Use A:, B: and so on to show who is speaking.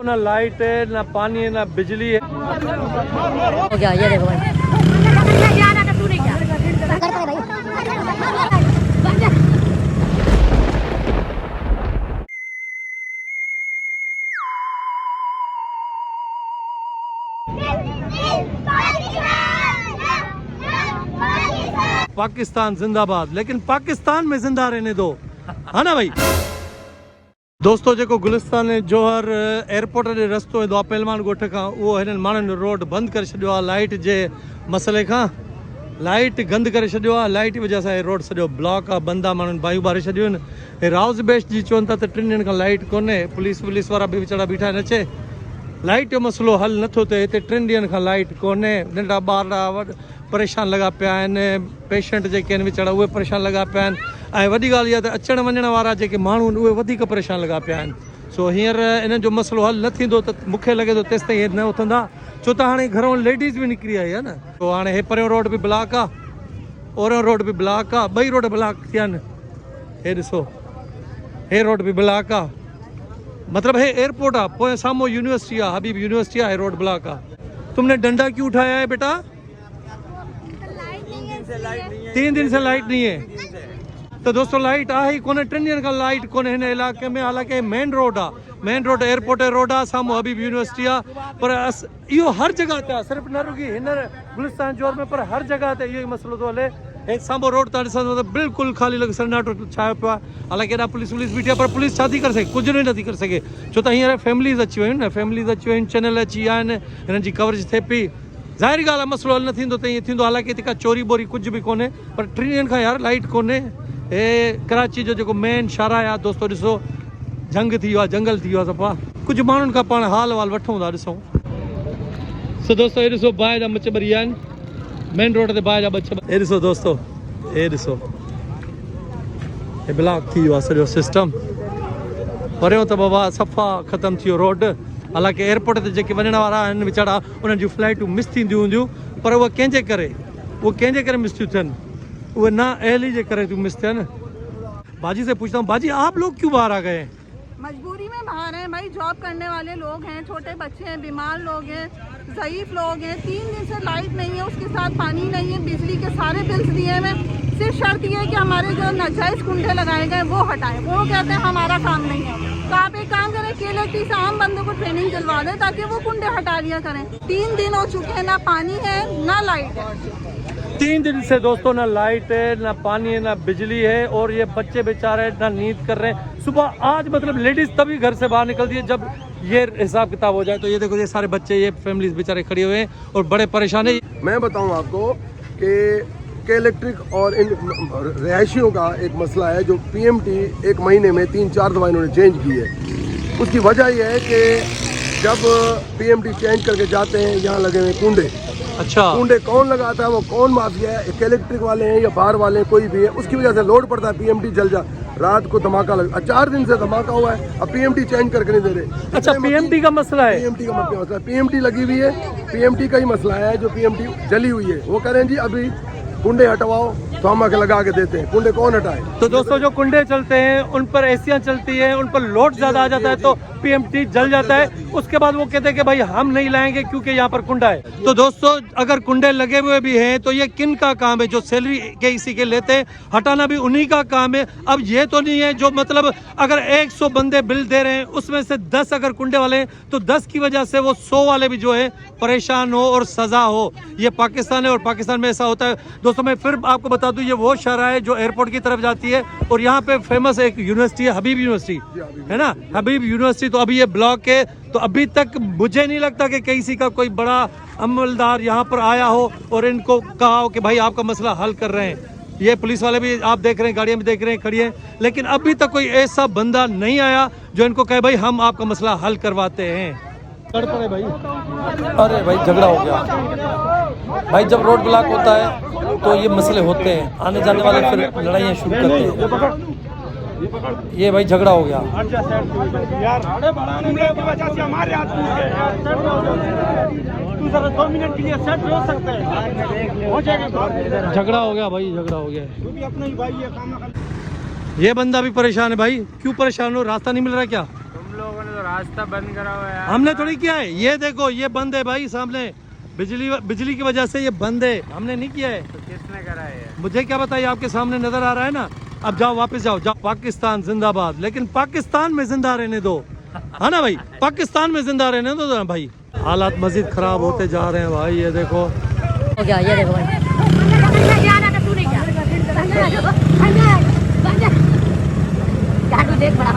A: ना लाइट है, ना पानी है, ना बिजली है।
B: हो गया ये देखो भाई।
A: पाकिस्तान जिंदाबाद, लेकिन पाकिस्तान में जिंदा रहने दो, है ना भाई। दोस्तों जेको गुलिस्तान जोहर एयरपोर्ट जे रस्तो वेंदो आहे पहलवान ॻोठ खां, उहो हिननि माण्हुनि रोड बंदि करे छॾियो आहे लाइट जे मसइले खां। लाइट गंद करे छॾियो आहे, लाइट जी वजह सां रोड सॼो ब्लॉक आहे, बंदि आहे, माण्हुनि बायूं बारे छॾियूं आहिनि। राउज़ बेस्ट जी चवनि था त 3 ॾींहंनि खां लाइट कोन्हे, पुलिस वारा बि वीचारा बीठा आहिनि। अचे लाइट जो मसइलो हल नथो थिए, हिते 3 ॾींहंनि खां लाइट कोन्हे। नंढा ॿार परेशान लॻा पिया आहिनि, पेशेंट जेके आहिनि वीचारा उहे परेशान लॻा पिया आहिनि, ऐं वॾी ॻाल्हि इहा त अचण वञण वारा जेके माण्हू आहिनि उहे वधीक परेशान लॻा पिया आहिनि। सो हींअर इन्हनि जो मसइलो हल न थींदो त मूंखे लॻे थो तेसि ताईं न उथंदा, छो त हाणे घरों लेडीज़ बि निकिरी आई आहे न। तो हाणे हे परियों रोड बि ब्लॉक आहे, ओरियों रोड बि ब्लॉक आहे, ॿई रोड ब्लॉक थिया आहिनि। हे ॾिसो, हे रोड बि ब्लॉक आहे, मतलब है एयरपोर्ट है, पोइ सामो यूनिवर्सिटी है, हबीब यूनिवर्सिटी है, रोड ब्लॉक है। तुमने डंडा क्यों उठाया है बेटा? 3 दिन से लाइट नहीं है। तो दोस्तों लाइट आ ही कोने, 3 ॾींहंनि खां लाइट कोने हिन इलाके में। हालांकि मेन रोड आहे, मेन रोड एयरपोर्ट रोड आहे, साम्हूं हबीब यूनिवर्सिटी आहे, पर इहो हर जगह ते आहे, सिर्फ़ु न रुगी हिन गुलिस्तान जोर में, पर हर जगह ते इहो ई मसइलो थो हले। हे साम्हूं रोड था ॾिसंदो त बिल्कुलु ख़ाली लॻे, सन्नाटो छायो पियो आहे। हालांकि हेॾा पुलिस बीठी आहे, पर पुलिस छा थी करे सघे, कुझु नथी करे सघे, छो त हींअर फैमिलीज़ अची वियूं आहिनि न, फैमिलीज़ अची वियूं आहिनि, चैनल अची विया आहिनि, हिननि जी कवरेज थिए पई। ज़ाहिरी ॻाल्हि आहे मसइलो हल न थींदो त ईअं थींदो। हालांकि हिते का चोरी बोरी कुझु बि कोन्हे, पर 3 ॾींहंनि खां यार लाइट कोन्हे। हे कराची जो जेको मेन शाहराह आहे दोस्तों, ॾिसो जंग थी वियो आहे, जंगल थी वियो आहे सफ़ा। कुझु माण्हुनि खां पाण हाल वाल वठूं था, ॾिसूं। सो दोस्तों हे ॾिसो बाहि जा मच ॿरी आहिनि, मेन रोड ते बाहि जा मच। हे ॾिसो दोस्तों, हे ॾिसो, हे ब्लॉक थी वियो आहे सॼो सिस्टम। परियों त बाबा सफ़ा ख़तमु थी वियो रोड। हालांकि एयरपोर्ट ते जेके वञण वारा आहिनि वीचारा, उन्हनि जूं फ्लाइटूं मिस थींदियूं हूंदियूं, पर उहे कंहिंजे करे मिस थियूं थियनि, उहे ना अहली जे करे थियूं मिस थियनि। बाजी से पूछता हूँ, बाजी आप लोग क्यों बाहर आ गए?
C: मजबूरी में बाहर हैं भाई, जॉब करने वाले लोग हैं, छोटे बच्चे हैं, बीमार लोग हैं, ज़ईफ लोग हैं। 3 दिन से लाइट नहीं है, उसके साथ पानी नहीं है, बिजली के सारे बिल्स दिए हुए। सिर्फ शर्त ये है कि हमारे जो नाजायज़ कुंडे लगाए गए वो हटाएं। वो कहते हैं हमारा काम नहीं है, तो आप एक काम करें, केएलटी से आम बंदों को ट्रेनिंग दिलवा दें ताकि वो कुंडे हटा लिया करें। 3 दिन हो चुके हैं, ना पानी है ना लाइट है।
A: 3 दिन से दोस्तों ना लाइट है, ना पानी है, ना बिजली है, और ये बच्चे बेचारे ना नींद कर रहे हैं। सुबह आज मतलब लेडीज तभी घर से बाहर निकलती है जब ये हिसाब किताब हो जाए। तो ये देखो, ये सारे बच्चे, ये फैमिलीज बेचारे खड़े हुए हैं और बड़े परेशान है।
D: मैं बताऊं आपको कि इलेक्ट्रिक और इन रिहायशियों का एक मसला है, जो पीएमटी 1 महीने में 3-4 दफा इन्होंने चेंज की है। उसकी वजह यह है कि जब पीएमटी चेंज करके जाते हैं, यहाँ लगे हुए कुंडे।
A: अच्छा,
D: कुंडे कौन लगाता है, वो कौन माफिया है, इलेक्ट्रिक वाले हैं या बाहर वाले हैं, कोई भी है, उसकी वजह से लोड पड़ता है, पीएमटी जल जा। रात को धमाका लगा, 4 दिन से धमाका हुआ है, अब पीएमटी चेंज करके नहीं दे रहे।
A: अच्छा, पीएमटी का मसला है,
D: पीएमटी का मसला है, पीएमटी लगी हुई है, पीएमटी का ही मसला है, जो पीएमटी जली हुई है। वो कह रहे हैं जी अभी कुंडे हटवाओ तो हम आके लगा के देते हैं। कुंडे कौन हटाए?
A: तो दोस्तों जो कुंडे चलते हैं उन पर एसियां चलती है, उन पर लोड ज्यादा आ जाता है तो पीएमटी जल जाता है। उसके बाद वो कहते हैं कि भाई हम नहीं लाएंगे क्योंकि यहाँ पर कुंडा है। तो दोस्तों अगर कुंडे लगे हुए भी हैं तो ये किन का काम है? जो सैलरी के इसी के लेते हैं, हटाना भी उन्हीं का काम है। अब ये तो नहीं है जो मतलब अगर 100 बंदे बिल दे रहे हैं उसमें से 10 अगर कुंडे वाले हैं तो 10 की वजह से वो 100 वाले भी जो है परेशान हो और सजा हो। ये पाकिस्तान है और पाकिस्तान में ऐसा होता है। दोस्तों मैं फिर आपको बता दूं, ये वो शहर है जो एयरपोर्ट की तरफ जाती है और यहाँ पे फेमस एक यूनिवर्सिटी है, हबीब यूनिवर्सिटी है ना, हबीब यूनिवर्सिटी। तो अभी ये ब्लॉक है, तो अभी तक मुझे नहीं लगता कि किसी का कोई बड़ा अमलदार यहाँ पर आया हो और इनको कहा हो कि भाई आपका मसला हल कर रहे हैं। ये पुलिस वाले भी आप देख रहे हैं, गाड़ियाँ भी देख रहे हैं खड़ी हैं, लेकिन अभी तक कोई ऐसा बंदा नहीं आया जो इनको कहे भाई हम आपका मसला हल करवाते हैं। पड़े भाई, अरे भाई झगड़ा हो गया भाई। जब रोड ब्लॉक होता है तो ये मसले होते हैं, आने जाने वाले फिर लड़ाइयाँ शुरू करते हैं। ये भाई झगड़ा हो गया, झगड़ा हो गया भाई, झगड़ा हो गया। ये बंदा भी परेशान है भाई। क्यों परेशान हो? रास्ता नहीं मिल रहा क्या?
E: तुम लोगों ने तो रास्ता बंद करा हुआ है।
A: हमने थोड़ी किया है, ये देखो ये बंद है भाई, सामने बिजली की वजह से ये बंद है, हमने नहीं किया है।
E: तो किसने करा है?
A: मुझे क्या बताइए, आपके सामने नजर आ रहा है ना। अब जाओ वापस जाओ, जाओ। पाकिस्तान जिंदाबाद, लेकिन पाकिस्तान में जिंदा रहने दो, है ना भाई, पाकिस्तान में जिंदा रहने दो ना भाई। हालात मजीद खराब होते जा रहे हैं भाई, ये देखो।
B: हो गया ये देखो भाई। देख बड़ा